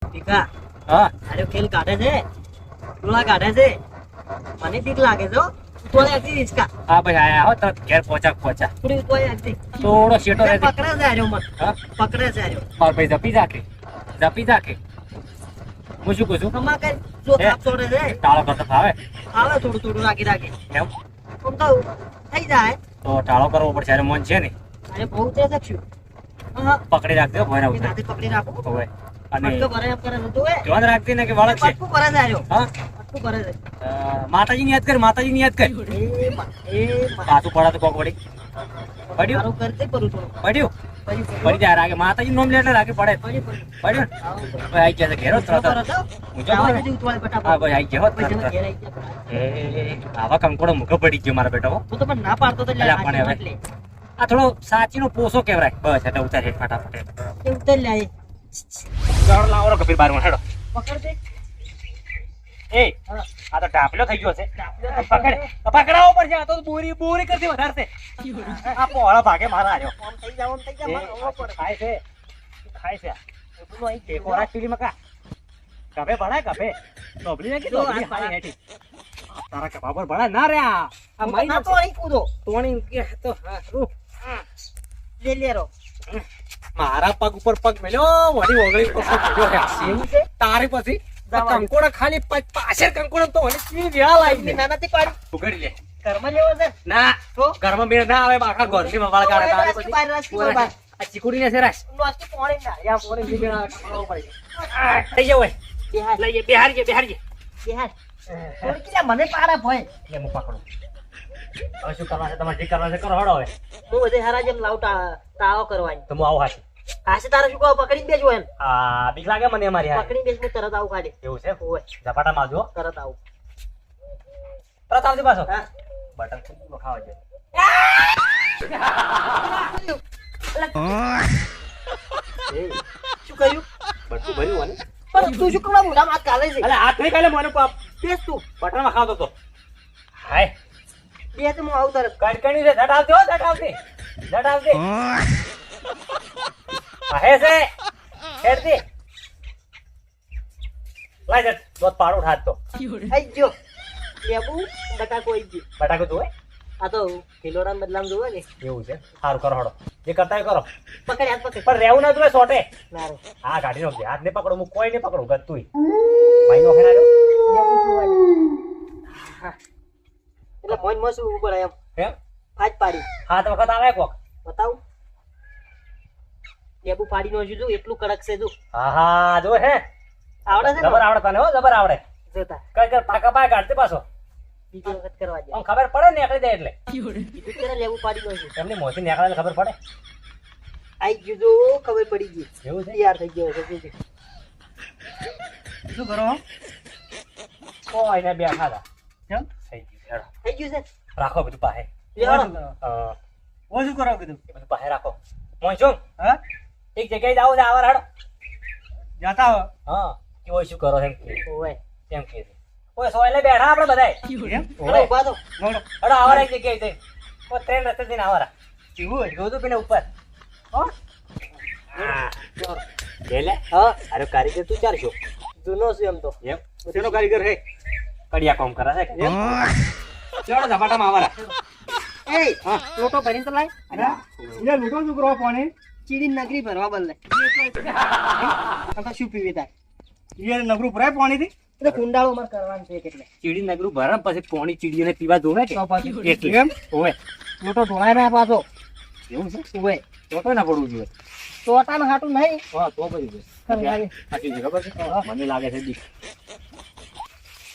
ટીકા હા અરે ખેલ કાઢે છે ટોળા કાઢે છે મને બીક લાગે છે હો. ઉતવાળી આગતી રિચકા હા ભાઈ આયા હો તરત ઘેર પહોંચા થોડી ઉતવાળી આગતી થોડો શેટો રહે પકડે છે આર્યો મને હા પકડે છે આર્યો માર ભાઈ જપી જાકે હું શું કહું છું કમા કર જો હે? થાપ છોડે છે ટાળો કરતો ફાવે આવે થોડું થોડું રાખી એમ આમ તો થઈ જાય તો ટાળો કરવો પડશે અરે મન છે ને અરે બહુ તે શકશું હા પકડી રાખજો ભરા એ ઉતર નાથી પકડી રાખો હવે અને પટકો ભરે એમ કરે છે તું એ ધ્યાન રાખતી ને કે વળગ છે પટકું કરે છે આર્યો હા પટકું કરે છે માતાજીની યાદ કર એ પાછું પડા તો કોક વળી પડ્યું મારું કરતે કરું થોડું પડ્યું પછી પડી જાય રાગે માતાજી નોમ લે એટલે રાગે પડે પછી પડ્યું ને? ભાઈ આઈ ગયા છે ઘેરો તરત જ. હું જો આવા ને. જતી ઉતવાળી ફટાફટ હા ભાઈ આઈ ગયો પછી તરત અમે જ. ઘેર આઈ ગયા. આવા કંકોડો મુખો પડી ગયો મારા બેટા હો. હું તો પણ ના પાડતો તો અલ્યા પણ હવે. એટલે આ થોડો સાચીનો પોસો કહેવાય બસ એટલે ઉતાર હેઠ ફટાફટ એ ઉતર લે ચાલો લાવો રો કપીર બાર હેડો પકડ દે એ હા આ તો ટાપલો થઈ ગયો છે પકડાવો પડશે આ તો બોરી કરતી વધારશે આ પોળા ભાગે મારા આવ્યો આમ થઈ જાવ મારે ઓળો પડે ખાય છે એટલું અહીં એ કોરા ચીલી મકા કભે ભણાય કભે ડોબલી ને કે જો ડોબલી આ હારી હેઠી તારા કપા પર ભણાય ના રે આ હું તો મારી ના તો અહીં કૂદો તોણી કે તો હા રૂ લે લે રો મારા પગ ઉપર પગ મેલ્યો વળી ઓગળી ઉપર પગ મેલ્યો રે. એવું છે તારી પછી જવા દે. કંકોડા ખાલી પાછળ કંકોડા તો વળી ચી વેળા લાવી મેં દે નાનાથી પાડી ઉઘડી લે ઘરમાં લેવો છે ના તો ઘરમાં મેળ ના આવે આખા ઘરની માં વાળ કાઢે તારી રાજકી પછી બાર, રાજકી બાર. આ ચીકુડી ને છે રાસ નાસ્તી પાણી ના યા પોરે જીગડા ખાવા પડે થઈ જાવ ઓય બિહાર લઈએ બિહાર બિહાર થોડી કિલા મને પાડા ભય લે હું પકડું હવે શું કરવા છે તમારે જે કરવા છે કરો હડો હવે હું બધે હારા જેમ લાવ તાળો કરવાની તો હું આવું હાથી હાસે તારે શું કહો પકડી બેજો એમ આ બીક લાગે મને અમારી હારે. પકડી બેસ હું તરત આવું ખાલી એવું છે ઓય ઝપાટા મારજો તરત આવું તરત આવજો પાછો હા બટન ખૂબ ખાવા જાય શું કર્યું બટકું ભર્યું ને પણ તું શું કરવા મોઢામાં હાથ ગાલે છે અલે હાથ નહીં કાલે મને પાપ બેસ તું બટન માં ખાતો તો હાય બે તો હું આવું તરત કડકણી રે ઝટ આવજો ઝટ આવજે હે છે હેડ દે લાય જટ દોત પાડો હાથ તો આઈ ગયો લેબુ બટાકો આઈ ગયો બટાકો તું હે આ તો કિલોડા બદલામ જોવે ને એવું છે સારું કરો હડો જે કરતા હોય કરો પકડ હાથ પકડ પણ રહેવું ના તું સોટે નારો હા કાઢી નાખજે હાથ ને પકડો હું કોઈ નહીં પકડું ગતું ભાઈ નો ખેરા લેબુ જોવાની હા એટલે મોજ મોજ ઉભું પડે એમ એમ ફાજ પાડી હાથ વખત આવે કોક બતાવું લેબુ પાડી નો જોજો એટલું કડક છે જો હા હા જો હે આવડે છે જબર ને આવડે તને હો જબર આવડે જોતા કઈ પાકા પાય કાઢતે પાછો બીજી વખત કરવા દે આમ ખબર પડે ને નીકળી જાય એટલે કીધું કે લેબુ પાડી નો જો એમની મોથી નીકળે ખબર પડે આઈ ગયું જો ખબર પડી ગઈ એવું છે તૈયાર થઈ ગયો છે જોજો. શું કરો કોઈ ને બેઠા હતા કેમ થઈ ગયું હેડો. થઈ ગયું છે રાખો બધું પાસે લેવાનો ઓ શું કરો કીધું એ બધું પાસે રાખો મોંચું હા એક જગ્યાએ જાવ છે આવાર હેડો જાતા હો હા કે ઓય શું કરો એમ કે ઓય એમ કે ઓય સોયલે બેઠા આપણે બધાય એમ ઓય. ઉભા તો હેડો આવાર એક જગ્યાએ જઈ ઓ ટ્રેન રસ્તે જઈને આવારા કેવું હોય જોજો પેલે ઉપર હો પેલે હા અરે કારીગર તું ચાલશો જૂનો છે એમ તો એમ શેનો કારીગર હે કડિયા કામ કરે છે એમ ચડો ઝપાટામાં આવારા એ લોટો ભરીને તો લાય એટલે લૂટો શું કરો પાણી ચીડી નગરી ભરવા બદલે શું પીવી તાર એ નગરું ભરાય પાણીથી એટલે કુંડાળો માર કરવાનું છે એટલે ચીડી નગરું ભરા પછી પાણી ચીડીને પીવા જોવે કે તો પાછું એટલે એમ ઓય લોટો ઢોળાય ના પાછો એવું છે ઓય તો ના પડવું જોઈએ ટોટાનું હાટું નહીં હા તો પછી સાચી છે ખબર છે મને લાગે છે બીક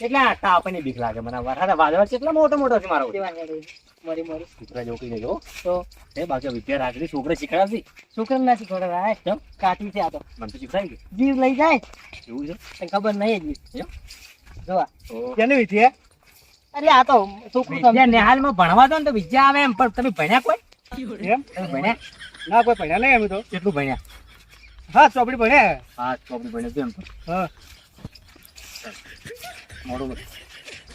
એટલે આ આપણને બીક લાગે મને વરસાદ વાદળ કેટલા મોટો મોટો છે મારો મરી મરી કૂતરા જેવું કઈ જો તો એ બાજુ વિદ્યા રાખલી છોકરે શીખડાવી શુક્ર નથી ખોડા કેમ કાઠી છે આ તો મને તો શીખડાવી ગઈ જીવ લઈ જાય એવું છે તને ખબર નહીં જ એમ જોવા કેની વિદ્યા અરે આ તો છોકરું વિદ્યા નિહાલમાં ભણવા દો ને તો વિદ્યા આવે એમ પણ તમે ભણ્યા કોઈ એમ તમે ભણ્યા ના કોઈ ભણ્યા નહીં અમે તો કેટલું ભણ્યા હા ચોપડી ભણ્યા હા ચોપડી ભણ્યા એમ તો હા મોડું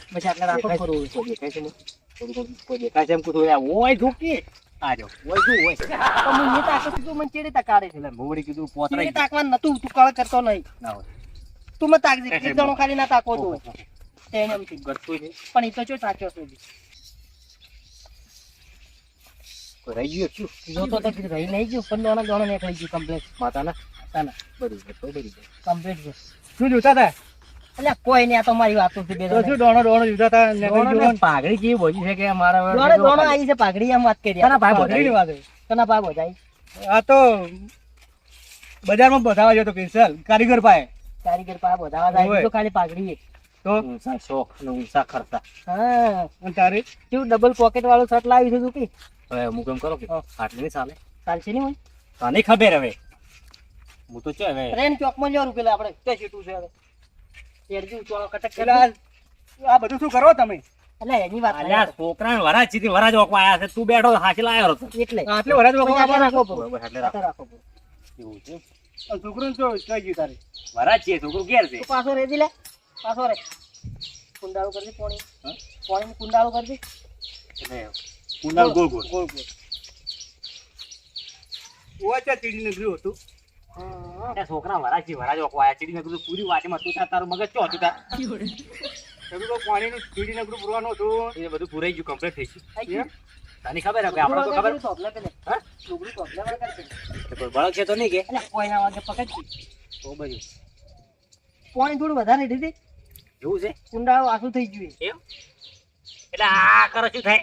પછી આટલા રાખો ખરું કોઈ દેખાય છે કોઈ દેખાય છે એમ કુતું ઓય ઝૂકી આ જો ઓય શું હોય તો મને તાકો તું મને ચેડી તકાડે છે એટલે મોડી કીધું ચેડી પોતરાઈ તાકવાનું નતું તું કળ કરતો નહીં ના હોય તું મને તાકજે એક જણો ખાલી ના તાકો તો એને એમ થયું. કરતું નહીં પણ એ તો શું તાક્યો છે કોઈ રહી ગયું શું જો તો કીધું રહી નહીં ગયું પણ દોણો નીકળી ગયું કમ્પ્લીટ માતાના તાના બરોબર તો બરી જાય કમ્પ્લીટ છે શું જોતા હતા એટલે કોઈ નહીં આ તો મારી વાતો છે બે તો શું ડોણો જોતા હતા ને ડોણો કઈ જોવાનું? પાઘડી કેવી બોલી છે કે મારા દોણો આવી છે પાઘડી એમ વાત કરી તારા ભાઈ પાઘડીની વાત છે. તના ભાઈ બોધાઈ આ તો બજારમાં બધાવા જતો સ્પેશિયલ કારીગર પાસે કારીગર પાસે બોધાવા જાય ઓય. તો ખાલી પાઘડી એક. તો ઊંચા શોખ ને ઊંચા ખર્ચા હા અને તારી કેવું ડબલ પોકેટ વાળું શર્ટ લાવી છે તું કે હવે અમુક એમ કરો કે હા. આટલી નહીં ચાલે ચાલશે નહીં તને ખબર હવે હું તો છે હવે ટ્રેન ચોકમાં જવાનું પેલા આપણે ક્યાં સીટું છે હવે એરજી ઉચવાળો કટક એટલે આ બધું શું કરો તમે એટલે એની વાત અલ્યા છોકરાને વરાજ સીધી વરાજ ઓકવા આયા છે તું બેઠો હાચી લાયો હતો એટલે આટલે વરાજ પછી વખત આટલે રાખવો પડે. બરોબર એટલે આટલે રાખવો પડે. એવું છે છોકરું તો કઈ ગયું તારે વરાજ છે છોકરું ઘેર છે તું પાછો રેજી લે પાછો રે કુંડાળું કરી દે પોણી હા? પોણી કુંડાળું કરી દે એટલે કુંડાળ ગોળ ગોળ ગોળ ગોળ ઓચા ચીડી નીકળ્યું હતું હા. ત્યાં છોકરા વરાજ છે વરાજ ઓકવા આયા ચીડી મેં કીધું પૂરી વાટીમાં તું તારું મગજ ચો હતું તાર તમે તો પાણીનું ચીડી નીકળું પૂરવાનું હતું એ બધું પૂરાઈ ગયું કમ્પ્લીટ થઈ થઈ ગયું ગયું? તને ખબર હે કે આપણે તો ખબર લુગડું તોપલે પેલે. હા? લુગડું તોપલે વાળા કરી પેલે. કોઈ બળક છે તો નહીં કે એટલે કોઈના વાગે પકડજી તો બધું પોણી થોડું વધારે દીધી એવું છે કુંડાળું આખું થઈ ગયું એમ એટલે આ કરો શું થાય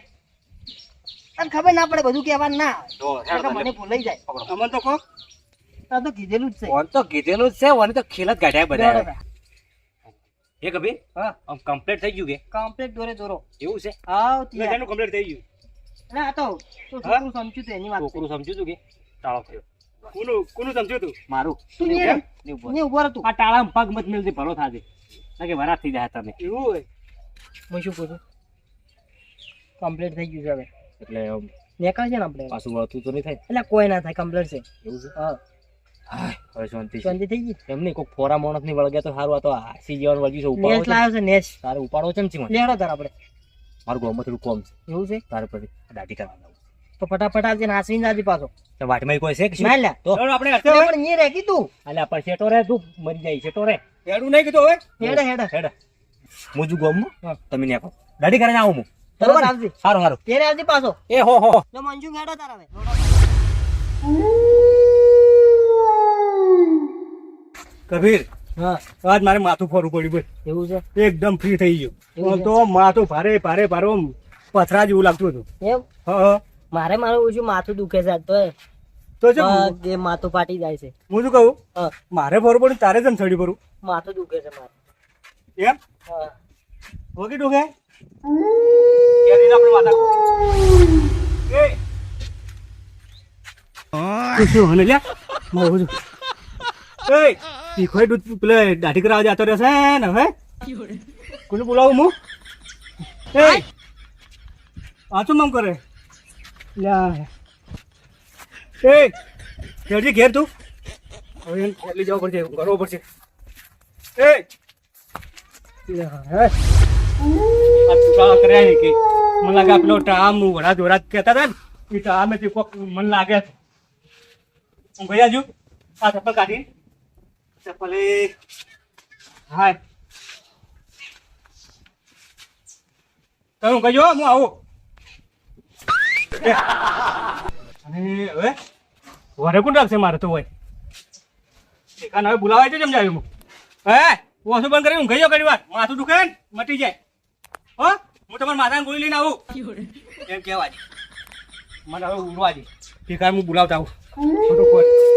તને ખબર ના પડે બધું કહેવાનું ના આવે. તો એટલે મને ભૂલાઈ જાય પકડો અમને તો કહો તાર તો કીધેલું જ છે ઓન તો કીધેલું જ છે ઓને તો ખેલ જ કાઢ્યા બધા બરાબર. એ કભી હા આમ કમ્પ્લીટ થઈ ગયું કે કમ્પ્લીટ દોરે દોરો એવું છે આવ મેં તેનું કમ્પ્લીટ થઈ ગયું એટલે આ તો તું છોકરું સમજ્યું તું એની વાત છોકરું સમજ્યું તું કે ટાળો થયો કોનું સમજ્યું તું મારું તું નહીં નહીં ઉભો. નહીં ઉભો. ને ઉભો રહે તું આ ટાળામાં પગ મત મેલતી ભલો થાશે ના કે વરાત થઈ જાય તમે એવું હોય હું શું પૂછું કમ્પ્લીટ થઈ ગયું છે હવે એટલે આમ નીકળ છે ને આપણે પાછું વળતું તો નહીં થાય એટલે કોઈ ના થાય કમ્પ્લીટ છે એવું છે હા હાય, હવે શાંતિ છે શાંતિ થઈ ગઈ એમ નહીં કોઈ ફોરા માણસ ની વળગ્યા તો સારું આ તો હાસી જેવાનું વળગ્યું છે ઉપાડો નેસ લાવ્યો છે નેસ છે. તારે ઉપાડો છે ને લેડો તાર આપણે મારું ગોમાં થોડું કોમ છે એવું છે તારે પછી દાઢી કરવા દઉં તો ફટાફટ આવજે નાસવીને આવજે પાછો તો વાટમાં કોઈ છે કે શું ના લ્યા તો ચાલો આપણે હશે એટલે હવે પણ અહીંયા રહી તું અલ્યા પણ શેટો રે તું મરી જાય શેટો રે એડું નહીં કીધું હવે હેડે હેડે હેડ હું જુ ગોમમાં તમે ન્યા કહો દાઢી કરીને આવું હું બરોબર આવજે સારું સારું તેરે આવજે પાછો એ હો હો તો મંજુ હેડો તાર હવે કબીર હા આજ મારે માથું ફરવું પડ્યું બોલ એવું છે એકદમ ફ્રી થઈ ગયું એવું આમ છે? તો માથું ભારે ભારે ભારે આમ પથરા જેવું લાગતું હતું એમ હા મારે મારું ઓછું માથું દુખે છે આજ તો તો છે એ માથું ફાટી જાય છે હું શું કહું હા મારે ફરવું પડ્યું તારે જેમ ચડી પડું માથું દુખે છે મારે એમ હા ઓકે ડોકે કેરી આપણે વાતા એ શું હને લ્યા મારું છું એ તીખોય દૂધ પેલે દાઢી કરાવવા જતો રહેશે ને હવે કોને બોલાવું હું એ આ શું કામ કરે લ્યા એ ઘેરજી ઘેર તું હવે એને ખેલી જવું પડશે કરવો પડશે એ લ્યા, હે આ ચૂકાવા કર્યા છે કે મને લાગે આ પેલો ટામ વરાજ વરાજ કહેતા હતા ને એ ટામે તે કોક મને લાગે છે હું ગયા છું આ ચપ્પલ કાઢી ચપ્પલ એ હાય તમે હું કહેજો હું આવું અને હવે વરે કોણ રાખશે મારે તો હોય એકાને હવે બોલાવાય છે સમજાવ્યું હું હે ઓછું બંધ કરી હું ગયો ઘણી વાર માથું દુખે ને મટી જાય હો હું તમારા માથાને ગોળી લઈને આવું એમ કહેવા દે મને હવે ઉડવા દે ઠીક હું બોલાવતા આવું ખોટું કોઈ